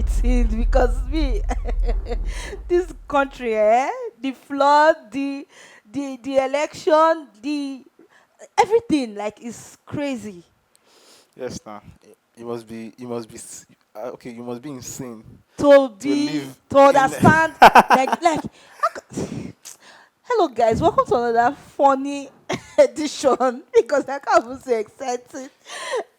everything because me, this country, the flood, the election, the everything like is crazy. Yes, now you must be okay. You must be insane To to be live to in. understand, like hello guys, welcome to another funny edition because I can't even say exciting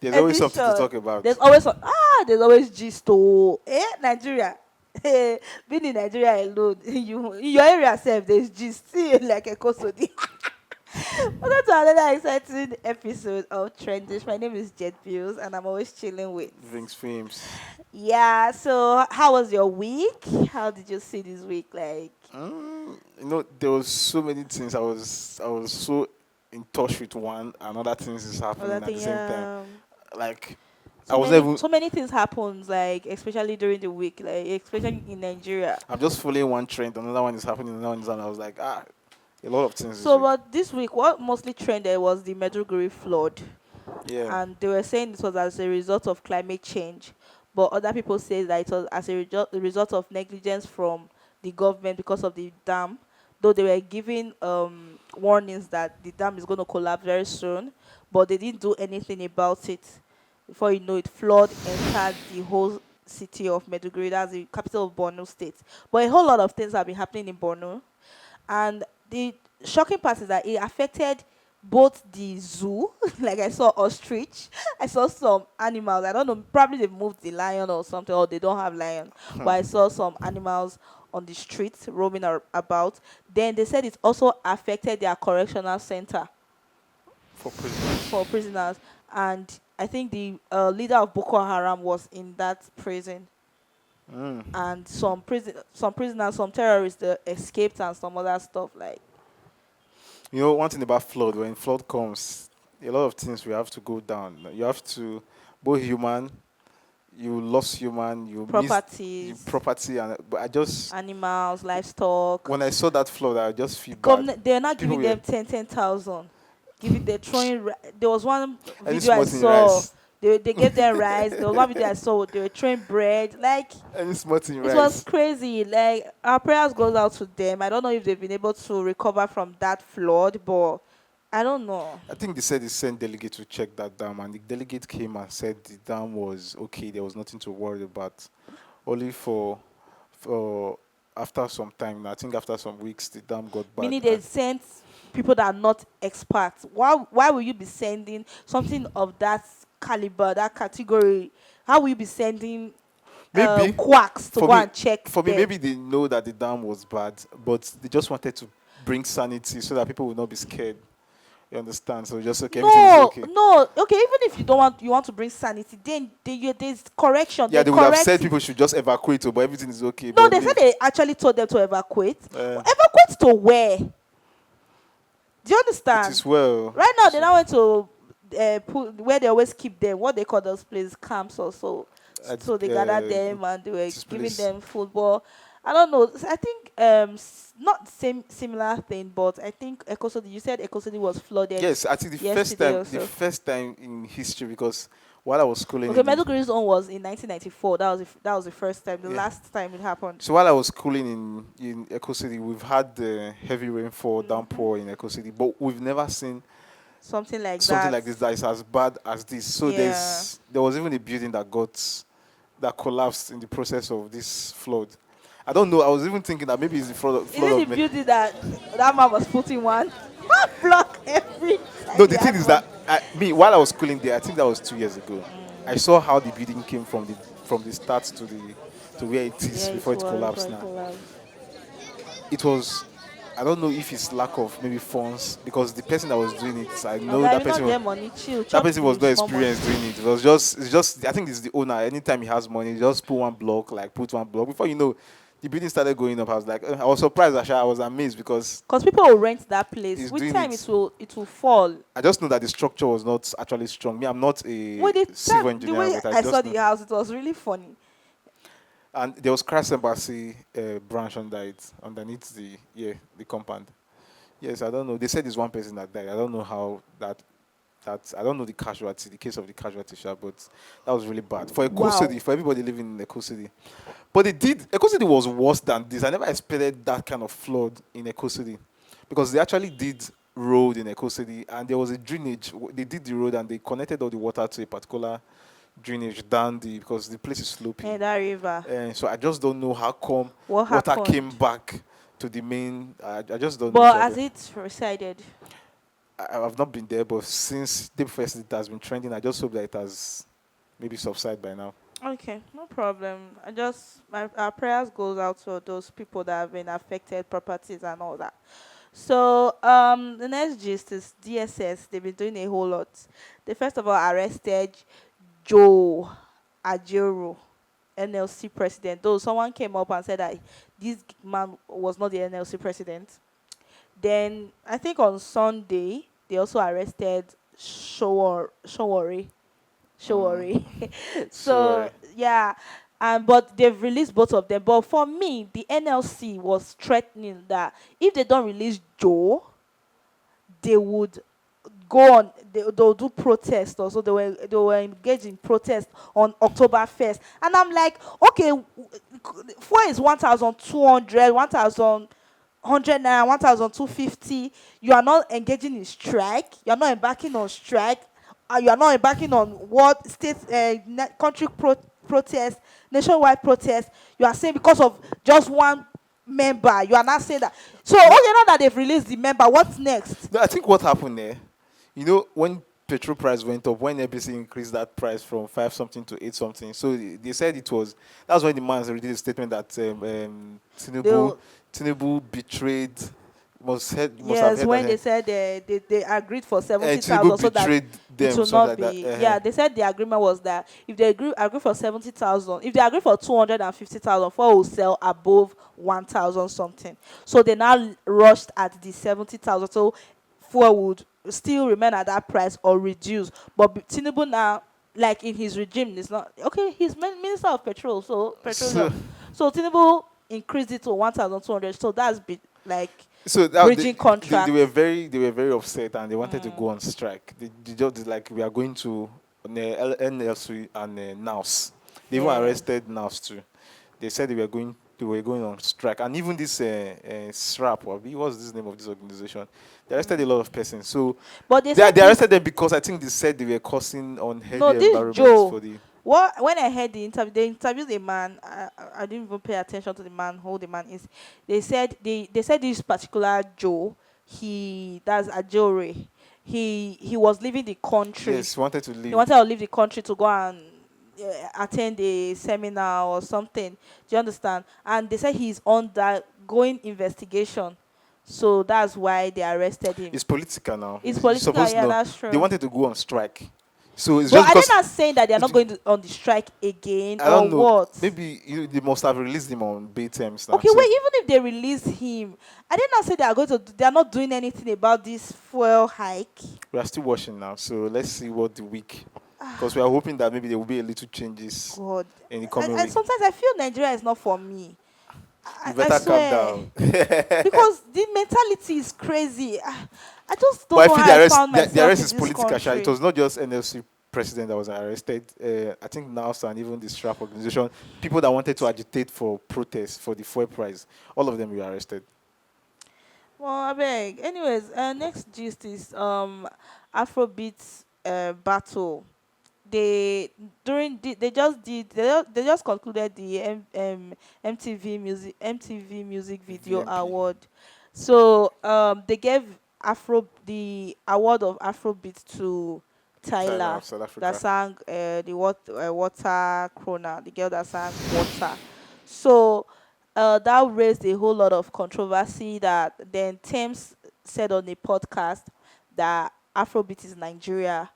There's always something to edition. talk about. There's always gist to Nigeria. Being in Nigeria alone, you in your area self there's gist. See like Ekosodin. Welcome to another exciting episode of Trendish. My name is Jet Bills and I'm always chilling with. Drinks, films. Yeah, so how was your week? How did you see this week? Like There was so many things. I was so in touch with one, and other things is other happening at the thing, same time. Like I so was many never. so many things happens like especially during the week, like especially in Nigeria. I'm just following one trend. Another one is happening. Another one is happening. I was like, a lot of things this So week. but this week what mostly trended was the Medjugorje flood, Yeah. and they were saying it was as a result of climate change, but other people say that it was as a result of negligence from the government because of the dam, though they were giving warnings that the dam is going to collapse very soon, but they didn't do anything about it. Before you know it, flood entered the whole city of Meduguri, that's the capital of Borno state. But a whole lot of things have been happening in Borno, and the shocking part is that it affected both the zoo, like I saw ostrich, I saw some animals. I don't know, probably they moved the lion or something, or they don't have lion. But I saw some animals on the streets roaming about. Then they said it also affected their correctional center For prisoners. for prisoners, and I think the leader of Boko Haram was in that prison, Mm. and some prisoners, some terrorists escaped and some other stuff like. One thing about flood, when flood comes, a lot of things we have to go down. You have to, both human, you lost human, you miss your Properties, property, and but I just animals, livestock. when I saw that flood, I just feel The bad. government they're not People giving were them 10,000. Giving they're throwing. There was one any video I small thing saw. rice, They gave them rice. There was one video I saw. They were throwing bread. Like any small thing it was rice. crazy. Like our prayers goes out to them. I don't know if they've been able to recover from that flood, but I don't know. I think they said they sent delegate to check that dam, and the delegate came and said the dam was okay. There was nothing to worry about. Only for after some time, I think after some weeks, the dam got bad. Meaning they sent people that are not experts. Why will you be sending something of that caliber, that category? How will you be sending Maybe quacks to for go me, and check for me, them? maybe they know that the dam was bad, but they just wanted to bring sanity so that people would not be scared. You understand? So just okay, everything is No, okay. no. Okay, even if you want to bring sanity, then there's correction. Yeah, They they would have said correct it. people should just evacuate, but everything is okay. No, But they said leave. they actually told them to evacuate. Uh, Evacuate to where? Do you it understand? is well. Right now, they So, now went to put where they always keep them. What they call those places, camps or so. So they gathered them and they were this giving place. them football. I don't know. I think not same similar thing, but I think Ecosodin. You said Ecosodin was flooded Yes, I think yesterday or the so. first time in history, because while I was schooling Okay, in the Maduguri's own was in 1994. That was the first time. The yeah, last time it happened. so while I was schooling in Echo City, we've had the heavy rainfall, Hmm. downpour in Echo City, but we've never seen Something like something that. like this that is as bad as this. So Yeah. there was even a building that collapsed in the process of this flood. I don't know. I was even thinking that maybe it's the Is flood it the of me. beauty that man was putting one block every No, time it the thing is happened? that while I was schooling there, I think that was 2 years ago. I Mm. saw how the building came from the start to where it is Yeah, it before it was before collapsed. it Now collapsed. it was. I don't know if it's lack of maybe funds, because the person that was doing it, I know Okay, you not get money, chill, that chop person was the not small money. experienced doing it. It's just I think it's the owner. Anytime he has money, he just put one block. Before you know, the building started going up. I was like, I was surprised. Actually, I was amazed because Because people will rent that place. he's With doing time, it. it will fall. I just know that the structure was not actually strong. Me, I'm not a With the civil time, the engineer, way but I I saw just know. the house, it was really funny. And there was Christ Embassy branch underneath the compound. Yes, I don't know. They said there's one person that died. I don't know how that That I don't know the case of the casualty, sha, but that was really bad for Wow. Ekosodi, for everybody living in Ekosodi. But Ekosodi was worse than this. I never expected that kind of flood in Ekosodi because they actually did road in Ekosodi and there was a drainage. They did the road and they connected all the water to a particular drainage down the because the place is slopy. And that river. And so I just don't know how come What water came happened? back to the main. I just don't know. But So as it resided. I've not been there, but since the first it has been trending, I just hope that it has maybe subsided by now. Okay, no problem. I just my our prayers goes out to those people that have been affected, properties and all that. So the next gist is DSS. They've been doing a whole lot. They first of all arrested Joe Ajero, NLC president. Though someone came up and said that this man was not the NLC president. Then I think on Sunday they also arrested Showore. Mm. Showore. So So yeah, and but they've released both of them. But for me, the NLC was threatening that if they don't release Joe, they would go on. They'll do protest. Also, they were engaged in protest on October 1st, and I'm like, okay, fuel is 1,200, 1,100 naira, 1,250. You are not engaging in strike. You are not embarking on strike. You are not embarking on what state, country protest, nationwide protest. You are saying because of just one member. You are not saying that. So no, okay, now that they've released the member, what's next? no, I think what happened there, when petrol price went up, when NNPC increased that price from five something to eight something, so they said it was that's when the man released a statement that Tinubu They'll Tinubu betrayed. Must have Yes, heard that. when they said they agreed for Tinubu 70,000 so that betrayed it them, will something not like that. be. Yeah, they said the agreement was that if they agree for 70,000, if they agree for 250,000, four will sell above 1,000 something. So they now rushed at the 70,000. So four would still remain at that price or reduce. But Tinubu now, like in his regime, is not okay. He's minister of petrol, so So petroleum. So Tinubu increased it to 1,200. So that's like So that bridging they were contract. very upset and they wanted to Mm. go on strike. They just did like we are going to NLC and NAUS. They even Yes. arrested NAUS too. They said they were going on strike, and even this SRAP, or what's this name of this organization? They arrested a Mm. lot of persons. So But they said they this. arrested them because I think they said they were causing No, unhealthy this environment Joe. for the. What when I heard the interview, they interviewed a man. I didn't even pay attention to the man, who the man is. They said this particular Joe. That's Ajore. He was leaving the country. Yes, wanted to He leave. wanted to leave the country to go and attend a seminar or something. Do you understand? And they said he's undergoing investigation. So that's why they arrested him. It's political now. It's You're political, supposed to yeah, know. that's They true. wanted to go on strike. So it's But just are they because not saying that they are not it, going on the strike again I or don't know. what? Maybe they must have released him on Bay terms now. Okay, wait, So even if they release him, I did not say they are going to they are not doing anything about this fuel hike. we are still watching now. So let's see what the week. Because we are hoping that maybe there will be a little changes God. in the coming And week. sometimes I feel Nigeria is not for me. You I better calm swear. down. Because the mentality is crazy. I just But don't I know feel how I found the myself arrest in is this political. Sha. It country. was not just NLC president that was arrested. I think NAS and even the SRAP organization, people that wanted to agitate for protest for the fuel price, all of them were arrested. Well, I beg. Anyways, next gist is Afrobeat battle. They just concluded the MTV Music Video VMP. Award. So they gave Afro the award of Afrobeat to Tyler Tyler of South that Africa. sang Water Krona, the girl that sang Water. So that raised a whole lot of controversy. That then Thames said on a podcast that Afrobeat is Nigeria,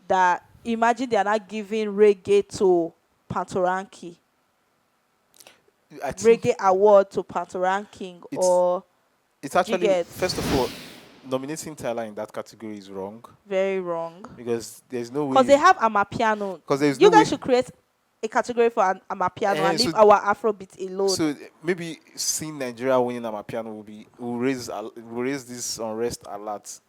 that imagine they are not giving reggae to Patoranking, I think reggae award to Patoranking, it's or it's do you actually get first of all nominating Tyler in that category is wrong very wrong? because there's no Because they way have Amapiano. because there's no You way guys should create a category for Amapiano and so leave our Afrobeat alone. maybe seeing Nigeria winning Amapiano will raise this unrest alert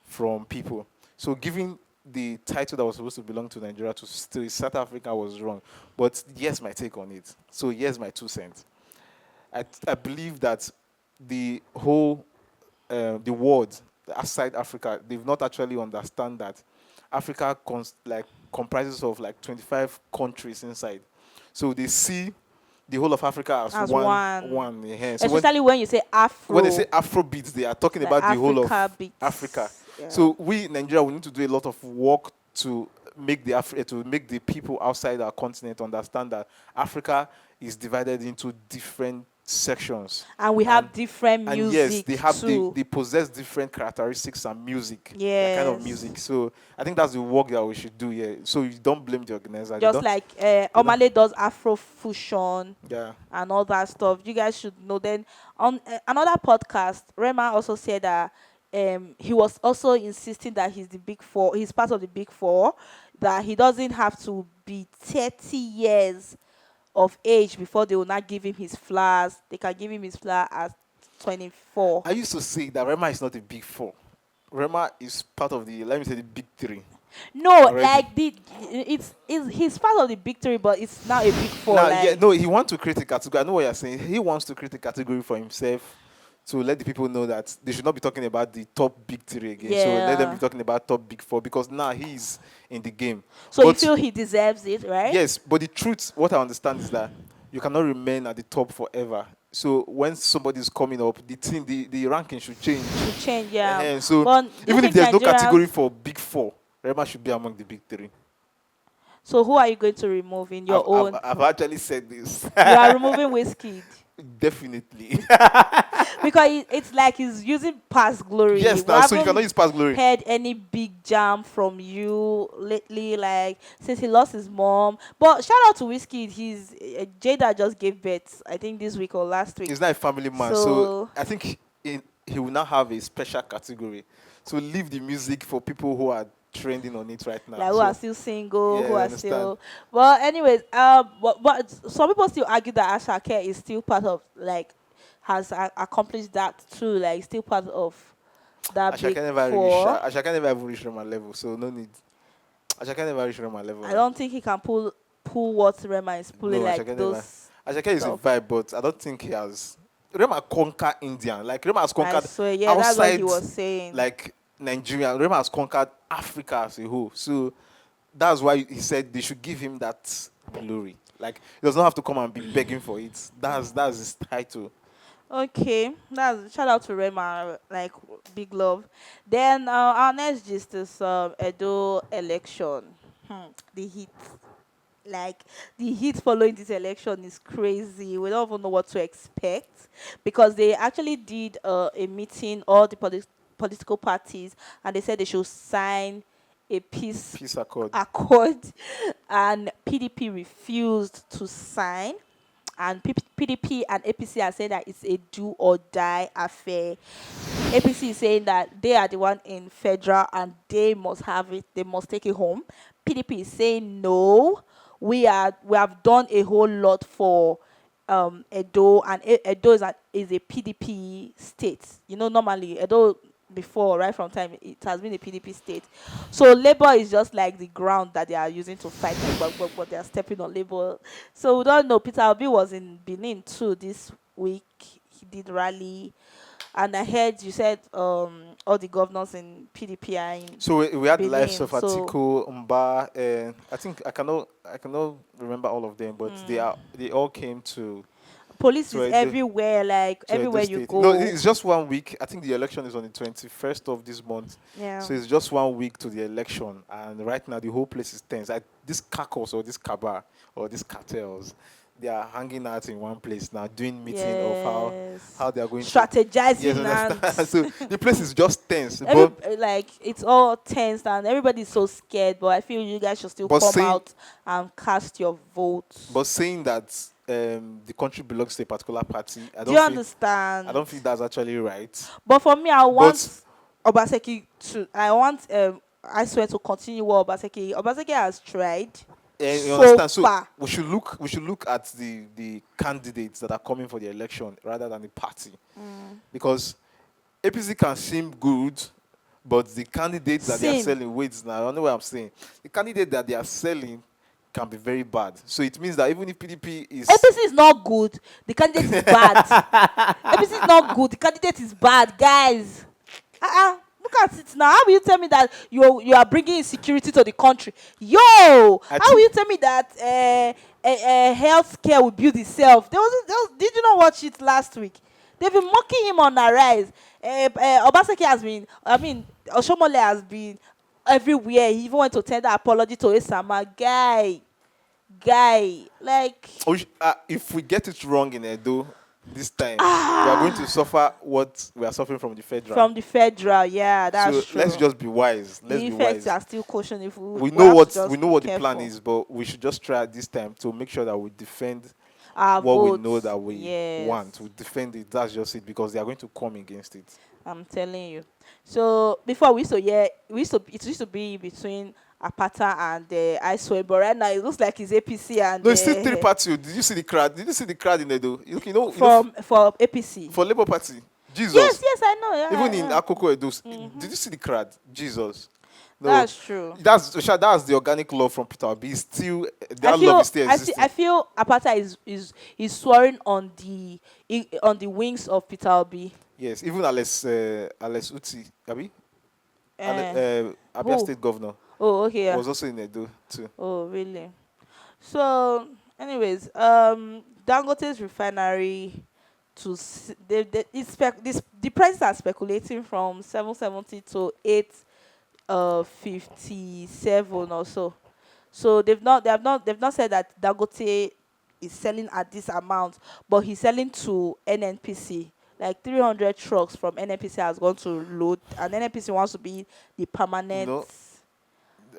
from people. So giving the title that was supposed to belong to Nigeria to South Africa was wrong. But here's my take on it. So here's my 2 cents. I believe that the whole the world outside Africa, they've not actually understand that Africa comprises of like 25 countries inside. So they see the whole of Africa as As one one. one. So Especially when you say when they say Afro, Afrobeats, they are talking like about the whole Africa of Africa. beats. Yeah. So we in Nigeria, we need to do a lot of work to make to make the people outside our continent understand that Africa is divided into different sections, And we and have different yes, music they too. possess different characteristics and music, their kind of Yes. music. So I think that's the work that we should do here. So you don't blame the organizer. Just like They don't. Omale does Afro fusion Yeah. and all that stuff. You guys should know. Then on another podcast, Rema also said that he was also insisting that he's the big four. He's part of the big four. That he doesn't have to be 30 years of age before they will not give him his flowers. They can give him his flower at 24. I used to say that Rema is not a big four. Rema is part of the, let me say, the big three No, already. like it's he's part of the big three, but it's now a big four. Now, yeah, Like no, he wants to create a category. I know what you're saying. He wants to create a category for himself to let the people know that they should not be talking about the top big three again. So let them be yeah. talking about top big four because now he's in the game. So you But feel he deserves it, right? yes, but the truth, what I understand is that you cannot remain at the top forever. So when somebody is coming up, the ranking should change. Should change, yeah. So But do you even if think there's no Nigerians? category for big four, Rema should be among the big three. So who are you going to remove in your own? I've actually said this. You are removing Whiskey Definitely. because it's like he's using past glory. Yes, We now so you cannot haven't use past glory. heard any big jam from you lately, like since he lost his mom. But shout out to Whiskey. He's Jada just gave birth, I think this week or last week. He's not a family man, so So I think he will now have a special category. So leave the music for people who are trending on it right now. like who are So still single, yeah, who I are understand. still. Well, anyways, but some people still argue that Ashake is still part of like has accomplished that too, like still part of that big four. Ashaka never even reach Roma level, so no need. Ashaka never reach Roma level I now. don't think he can pull what Rema is pulling, No, like Ashaka never. those Ashaka is a stuff. vibe, but I don't think he has. Rema conquered India. Like Rema has I conquered swear, yeah, that's what he outside, was saying. like Nigeria. Rema has conquered Africa as a whole. So that's why he said they should give him that glory. Like he does not have to come and be begging for it. That's his title. Okay, that's shout out to Rema, like big love. Then our next gist is Edo election. The heat, like the heat following this election is crazy. We don't even know what to expect because they actually did a meeting, all the political parties, and they said they should sign a peace Peace accord. accord, and PDP refused to sign. And PDP and APC are saying that it's a do or die affair. APC is saying that they are the one in federal and they must have it, they must take it home. PDP is saying no, we have done a whole lot for Edo, and Edo is a PDP state. You know, normally Edo before, right from time, it has been a PDP state. So Labour is just like the ground that they are using to fight, but they are stepping on Labour. So we don't know. Peter Obi was in Benin too this week. He did rally, and I heard you said all the governors in PDP are in So we had the lives Benin. of So Atiku, Mba, and I think I cannot remember all of them, but they all came police to is Edo, everywhere, like to Edo everywhere you State. No, go. it's just 1 week. I think the election is on the 21st of this month. Yeah. So it's just 1 week to the election, and right now the whole place is tense. This caucus or this cabal or these cartels, they are hanging out in one place now, doing meeting of Yes. how they are going to. Yes, Strategizing understand. So and the place is just tense, every like it's all tense and everybody's so scared. But I feel you guys should still but come saying out and cast your vote. But saying that the country belongs to a particular party, Do you I understand? don't think that's actually right. But for me, I But want Obaseki to. I want I swear to continue what Obaseki. Obaseki has tried you so understand. So far. we should look at the candidates that are coming for the election rather than the party, because APC can seem good, But the candidate that they are Same. selling, wait now, I don't know what I'm saying. The candidate that they are selling can be very bad. So it means that even if PDP is APC is not good. The candidate is bad. APC is not good. The candidate is bad, guys. Look at it now. How will you tell me that you are bringing insecurity to the country? Yo, I how will think you tell me that healthcare will build itself? Did you not watch it last week? They've been mocking him on Arise. Obaseki has been. I mean, Oshomole has been everywhere. He even went to tender apology to Esama. Guy, like if we get it wrong in Edo this time, we are going to ah. suffer what we are suffering from the federal. From the federal, yeah, So that's let's true. just be wise. Let's The be effects wise. are still caution if we We know have to what we just know be what the plan careful. is, but we should just try this time to make sure that we defend Our what we know votes, that we yes, want. We defend it. That's just it, because they are going to come against it. I'm telling you. So before we used to yeah, it used to be between Apata and Icewe, but right now it looks like it's APC and No, it's still three party. Oh. Did you see the crowd? Did you see the crowd in Edo? from for APC. For Labour Party, Yes, Jesus. yes, I know. Even Yeah, in yeah. Akoko Edo, Mm-hmm. did you see the crowd? Jesus. No, That's true. that's the organic law from Peter Obi. Still, that love is still I existing. feel Apata is soaring on on the wings of Peter Obi. Yes, even Alex Uti, Abi, Uh, Abia who? State Governor, Oh, okay. Yeah. was also in Edo too. Oh, really? So, anyways, Dangote's refinery the prices are speculating from 770 to 857 or so. So they've not said that Dangote is selling at this amount, but he's selling to NNPC. Like 300 trucks from NNPC has gone to load, and NNPC wants to be the You permanent. know,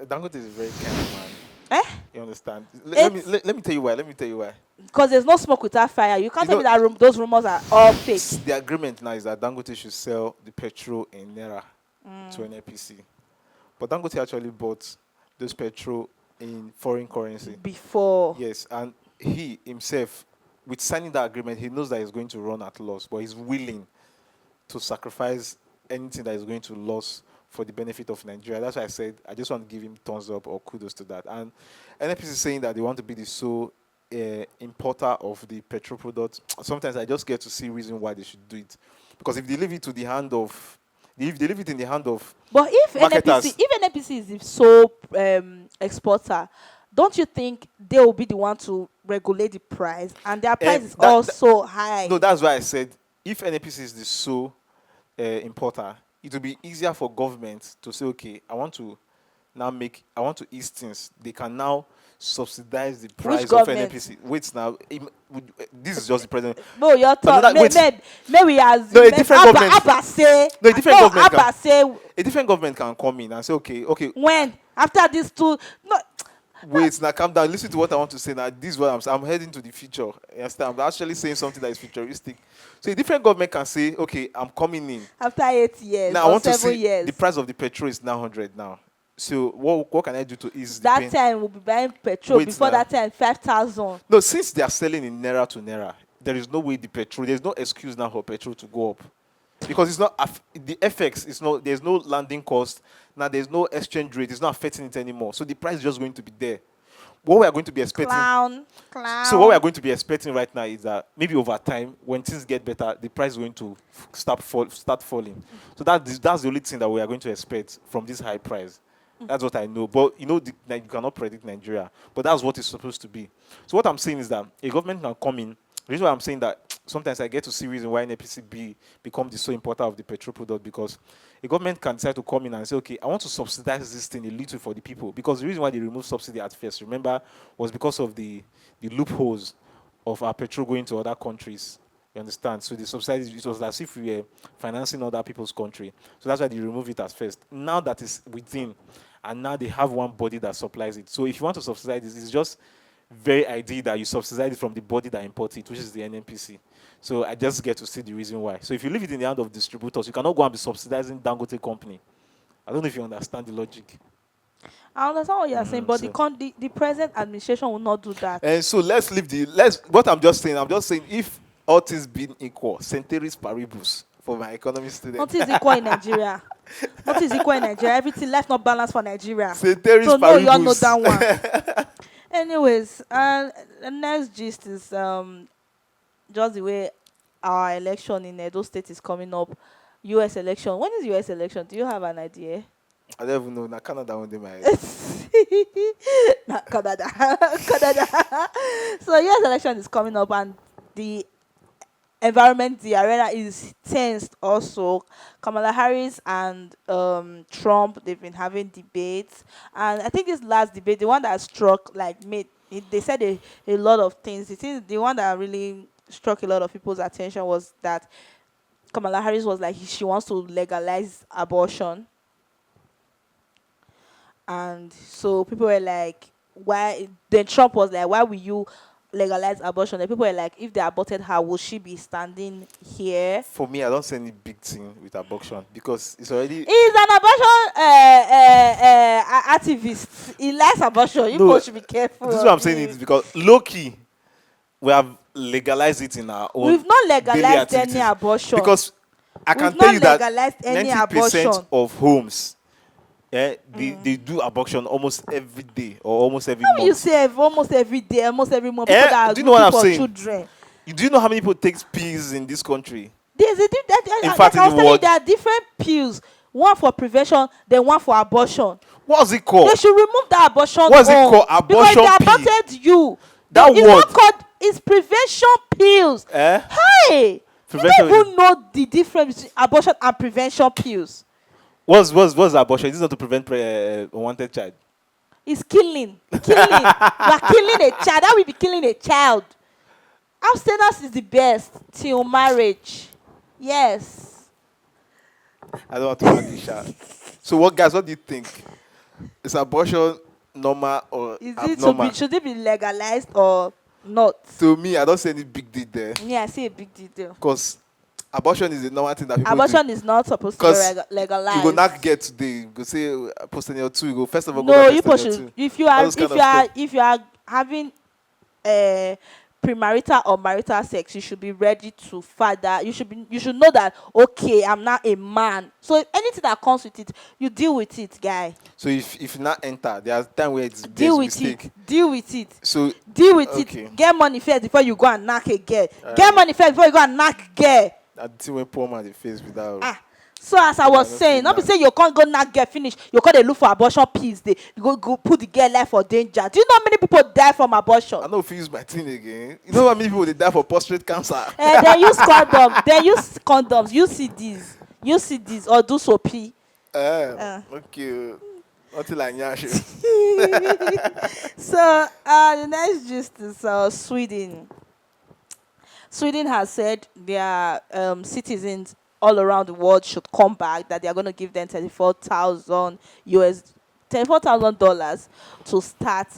Dangote is a very kind man. Eh? You understand? It's Let me tell you why. Let me tell you why. because there's no smoke without fire. You can't You tell me know, that those rumors are all fake. the agreement now is that Dangote should sell the petrol in naira to Mm. NNPC, but Dangote actually bought those petrol in foreign currency. Before. Yes, and he himself, with signing that agreement, he knows that he's going to run at loss, but he's willing to sacrifice anything that is going to loss for the benefit of Nigeria. That's why I said I just want to give him thumbs up or kudos to that. And NNPC is saying that they want to be the sole importer of the petrol products. Sometimes I just get to see reason why they should do it, because if they leave it to the hand of, if they leave it in the hand of But marketers, If NNPC is the sole exporter, don't you think they will be the one to regulate the price? And their price is that also high. no, that's why I said if NNPC is the sole importer, it will be easier for government to say, okay, I want to ease things. They can now subsidize the Which price of government? NNPC. Wait now, this is just the president. No, your thought. Another wait, May we no, a assume. different government. Abba say. No, a different No, government can. Abba say A different government can come in and say, okay, when after these two. No, wait, now calm down. Listen to what I want to say now. This is what I'm saying. I'm heading to the future. You understand? I'm actually saying something that is futuristic. So a different government can say, okay, I'm coming in. after 8 years Now I or want to 7 see years. the price of the petrol is now 100 now. So what can I do to ease the That pain? time we'll be buying petrol. Wait Before now. that time, 5,000. No, since they are selling in naira to naira, there is no way the petrol. There's no excuse now for petrol to go up, because it's not the FX. It's not. There's no landing cost now. There's no exchange rate. It's not affecting it anymore. So the price is just going to be there. What we are going to be expecting. Clown. So what we are going to be expecting right now is that maybe over time, when things get better, the price is going to start falling. So that's the only thing that we are going to expect from this high price. That's what I know. But you know, you cannot predict Nigeria. But that's what it's supposed to be. So what I'm saying is that a government can come in. The reason why I'm saying that sometimes I get to see reason why NNPC become the sole importer of the petrol product, because a government can decide to come in and say, okay, I want to subsidize this thing a little for the people. Because the reason why they removed subsidy at first, remember, was because of the loopholes of our petrol going to other countries. You understand? So the subsidies, it was as if we were financing other people's country. So that's why they removed it at first. Now that is within, and now they have one body that supplies it. So if you want to subsidize this, it's just very ideal that you subsidize it from the body that imports it, which is the NNPC. So I just get to see the reason why. So if you leave it in the hand of distributors, you cannot go and be subsidizing Dangote company. I don't know if you understand the logic. I understand what you're saying, but So the present administration will not do that. and so let's what I'm just saying if all things being equal, ceteris paribus, for my economy student. Nothing is equal in Nigeria. Nothing is equal in Nigeria. Everything life not balanced for Nigeria. Ceteris So no, you all know paribus. that one. Anyways, the next gist is just the way our election in Edo State is coming up. U.S. election. When is U.S. election? Do you have an idea? I don't even know. Now Canada one day my head. Not Canada. Canada. So U.S. election is coming up, and the environment, the arena is tensed. Also, Kamala Harris and Trump, they've been having debates, and I think this last debate, the one that struck like made they said a lot of things. It is the one that really struck a lot of people's attention was that Kamala Harris was like she wants to legalize abortion, and so people were like, why? Then Trump was like, why will you legalize abortion? And people were like, if they aborted her, will she be standing here? For me, I don't see any big thing with abortion because it's already He's an abortion activist. He likes abortion. You no. people should be careful. This is of what I'm saying. him. It's because low key we have legalized it in our own We've not daily legalized any activities. abortion. Because I can We've tell not you that legalized any 90% abortion. of homes, they do abortion almost every day or almost every How you month. say almost every day, almost every month, people that are Do you know what looking I'm for saying? children. Do you know how many people take pills in this country? In Like fact, I in was the telling you, world, there are different pills. One for prevention, then one for abortion. what's it They called? should remove that abortion. What's it home. called? Because Abortion they pill. aborted you. That It's word. not called. It's prevention pills. Eh? Hey, Prevention you don't even know the difference between abortion and prevention pills. What's abortion? This is not to prevent unwanted child. It's killing. Killing. You are killing a child. That will be killing a child. Abstinence is the best till marriage. Yes. I don't want to argue, Sha. So what, guys? What do you think? Is abortion normal or Is it abnormal? should it be legalized or not? To me, I don't see any big deal there. Yeah, I see a big deal. Because abortion is a normal thing that people Abortion do. is not supposed to Because be legalized. you go not get today. You go say posting 2. You go first of all go No, back you posting should. 2. If you All are those kind of stuff. if you are having premarital or marital sex, you should be ready to father. You should know that, okay, I'm not a man. So anything that comes with it, you deal with it, guy. So if you not enter, there's time where there's Deal with mistake. it. Deal with it. So Deal with okay. it. Get money first before you go and knock a girl. Get money first before you go and knock girl. I see when poor man the face without. So as I was I don't saying, see not be that. say you can't go knock girl finish. You can't dey look for abortion pills. You go put the girl life for danger. Do you know how many people die from abortion? I know if you use my thing again. You know how many people they die for prostate cancer? They use condoms. They use condoms. You see these or do soapy. Okay. Until I nyash. So the next gist is Sweden. Sweden has said their citizens all around the world should come back. That they are going to give them $34,000 to start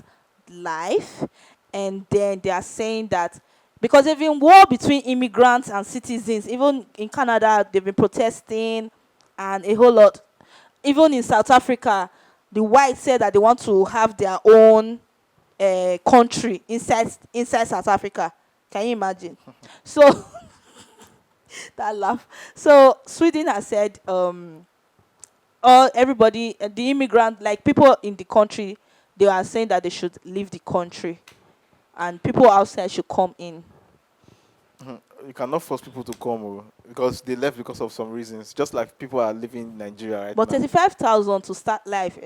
life, and then they are saying that because there's been war between immigrants and citizens. Even in Canada, they've been protesting, and a whole lot. Even in South Africa, the whites said that they want to have their own country inside South Africa. Can you imagine? So that laugh. So Sweden has said, everybody, the immigrant, like people in the country, they are saying that they should leave the country, and people outside should come in. You cannot force people to come because they left because of some reasons. Just like people are leaving Nigeria right But now. 35,000 to start life.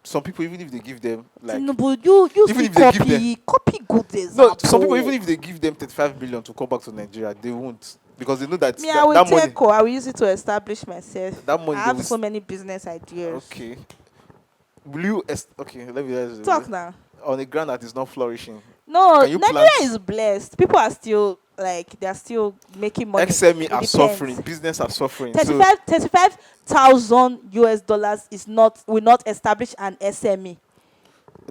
Some people, even if they give them like No, but you even see if they give copy good no, example. some people even if they give them 35 billion to come back to Nigeria, they won't because they know that Me, I that, will that money. take. I will use it to establish myself. That money I they have will so many business ideas. Okay. Will you? Okay, let me Talk now. on a ground that is not flourishing. No, Can you Nigeria plant- is blessed. People are still they are still making money. XME It are depends. suffering. Business are suffering. So 35,000 US dollars is not will not establish an SME.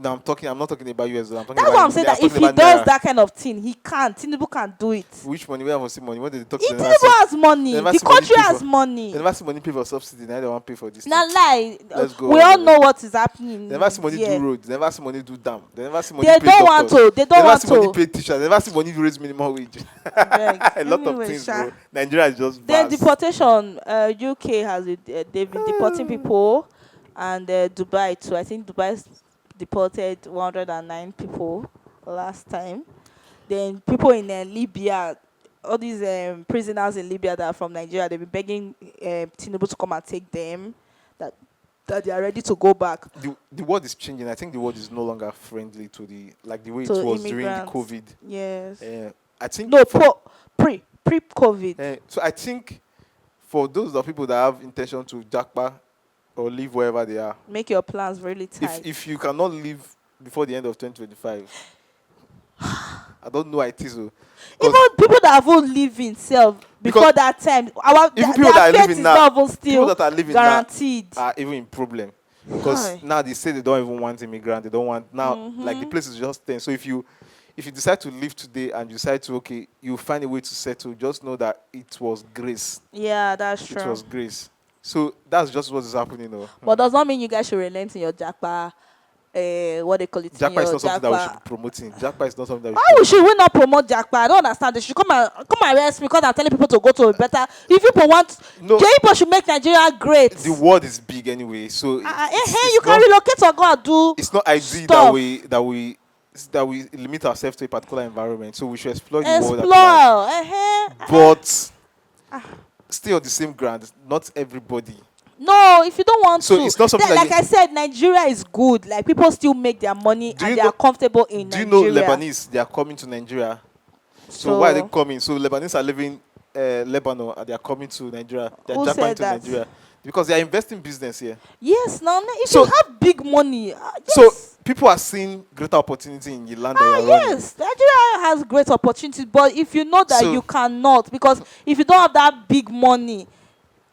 No, I'm not talking about US. I'm talking That's about why I'm saying I'm that if talking he about does Naira. that kind of thing, he can't. Tinubu can't do it. Which money? We haven't seen money. When they talk, If Tinubu has they money, never the see money country pay has for. They money. never see money pay for subsidy. Now they want pay for this thing. Now lie. Let's We go on. all know what is They never happening see money do there. road. They never see money do dam. They never see money They pay don't want doctors. to. They They don't never want see money to. pay teachers. They never see money raise minimum wage. I beg. A lot of Anyway, things, Sha. bro. Nigeria is just Then vast. deportation. UK has they've been deporting people, and Dubai too. I think Dubai deported 109 people last time. Then people in Libya, all these prisoners in Libya that are from Nigeria, they've been begging Tinubu to come and take them. That that they are ready to go back The world is changing. I think the world is no longer friendly to the way it to was during the immigrants. COVID. Yes. I think No, for pre COVID. so I think for those of people that have intention to jackpot or live wherever they are, Make your plans really tight. if you cannot live before the end of 2025, I don't know how it is, because Even people that haven't lived in self because before that time, even people their that are fate living is now, not even people still that are living now guaranteed. are even in problem, because Hi. now they say they don't even want immigrant. They don't want now. Like the Mm-hmm. place is just ten. So if you decide to live today and you decide to you find a way to settle, just know that it was grace. Yeah, that's It true. was grace. So that's just what is happening. But does not mean you guys should relent in your jackpot. What they call it in Jackpot is your not something that we should be jackpot. promoting. Jackpot is not something that we Why should should promote. we not promote jackpot? I don't understand. They should come and arrest me because I'm telling people to go to a better. If people want, No, gay people should make Nigeria great. the world is big anyway, so You can relocate or go and do it's not ideal that stuff. we limit ourselves to a particular environment. So we should explore the world at large. Explore. But stay on the same ground. Not everybody. No, if you don't want So to, it's not something then, that like I said, Nigeria is good. Like people still make their money do and you they know are comfortable in do you know Nigeria. Lebanese? They are coming to Nigeria. So why are they So coming? So Lebanese are living Lebanon and they are coming to Nigeria. They are who jumping said to that? Nigeria because they are investing business here. Yes, now if you So have big money, so yes. people are seeing greater opportunity in the land that you are running. Yes, Nigeria has great opportunities, but if you know that So you cannot, because if you don't have that big money,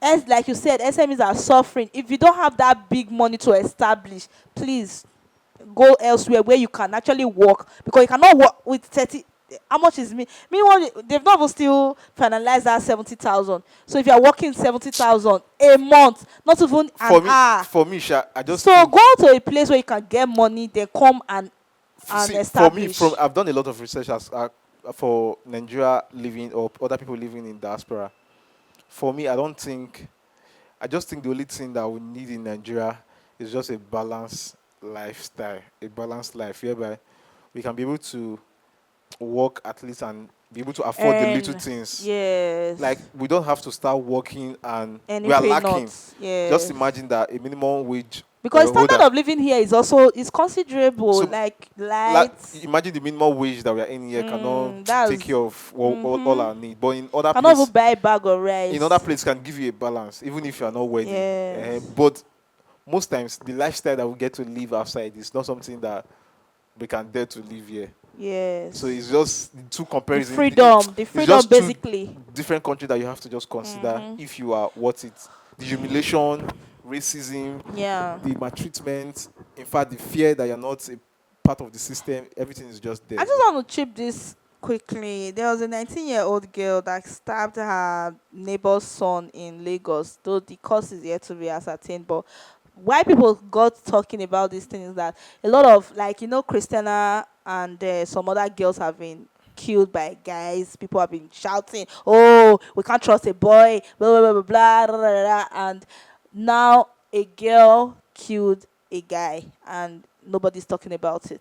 as like you said, SMEs are suffering. If you don't have that big money to establish, please go elsewhere where you can actually work, because you cannot work with 30. How much is me? Meanwhile, they've not even still finalized that 70,000. So if you are working 70,000 a month, not even an hour, for me, Sha, I just so think. go to a place where you can get money, then come and See, for me, from establish. I've done a lot of research for Nigeria living or other people living in diaspora. For me, I just think the only thing that we need in Nigeria is just a balanced lifestyle, a balanced life, whereby we can be able to work at least and be able to afford the little And things. Like yes, we don't have to start working and and we you are pay lacking. not. Just Yes. imagine that a minimum wage Because standard holder. of living here is considerable, So like like lights. imagine the minimum wage that we are in here cannot take care That's of all mm-hmm. our need. But in other Cannot even place, buy a bag of rice. can give you a balance, even if you are not worthy. Yes. But most times, the lifestyle that we get to live outside is not something that we can dare to live here. So Yes. it's just the two The comparison. freedom. The It's freedom just two basically. different countries that you have to just consider Mm-hmm. if you are worth it. The humiliation, racism, Yeah. the maltreatment, in fact, the fear that you're not a part of the system, everything is just I there. just want to chip this quickly. There was a 19-year-old girl that stabbed her neighbor's son in Lagos, though the cause is yet to be ascertained. But why people got talking about these things is that a lot of, like, Christiana and some other girls have been killed by guys. People have been shouting, "Oh, we can't trust a boy," blah blah blah blah blah, blah, blah, blah. And now a girl killed a guy, and nobody's talking about it.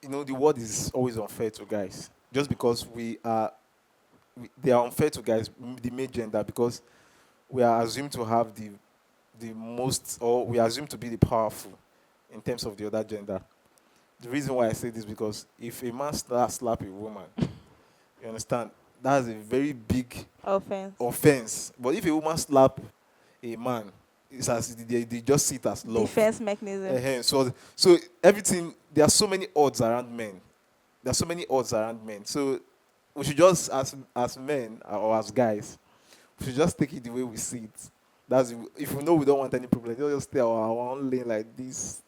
The world is always unfair to guys. Just because they are unfair to guys, the male gender, because we are assumed to have the most, or we are assumed to be the powerful in terms of the other gender. The reason why I say this because if a man slap a woman, you understand, that's a very big Offense. offense. But if a woman slap a man, it's as they just see it as love. Defense mechanism. So everything, there are so many odds around men. There are so many odds around men. So we should just, as men or as guys, we should just take it the way we see it. if we know we don't want any problem, just stay our own lane like this.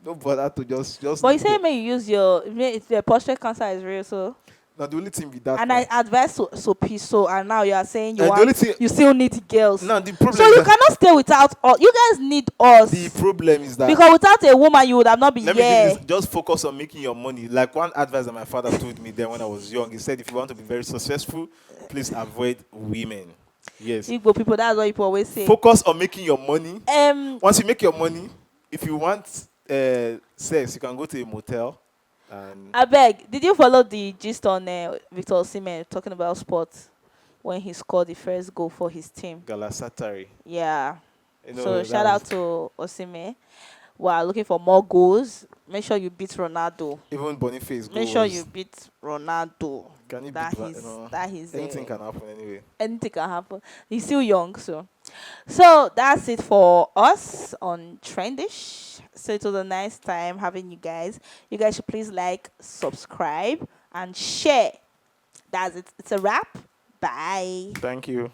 Don't bother to just But you leave say them. may you use your if the prostate cancer is real, so Now the only thing with that and I now, advise so peace, so and now you are saying you and the want only thing you still need girls. now the So problem is you that cannot stay without us. You guys need the us. problem is that Because without a woman you would have not been let me give you this. here. Just focus on making your money. Like one advice that my father told me then when I was young, he said, if you want to be very successful, please avoid women. Yes. Igbo people, that's what people always say. Focus on making your money. Um Once you make your money, if you want sex, you can go to a motel. And I beg, did you follow the gist on Victor Osimhen talking about sports when he scored the first goal for his team? Galasatari. Yeah. You So know, shout out that's to Osimhen. We're looking for more goals. Make sure you beat Ronaldo. even Boniface Make sure you goes. beat Ronaldo. Can he beat That he's that he's anything can happen anyway. anything can happen. He's still young, so that's it for us on Trendish. So it was a nice time having you guys. You guys should please like, subscribe, and share. That's it. It's a wrap. Bye. Thank you.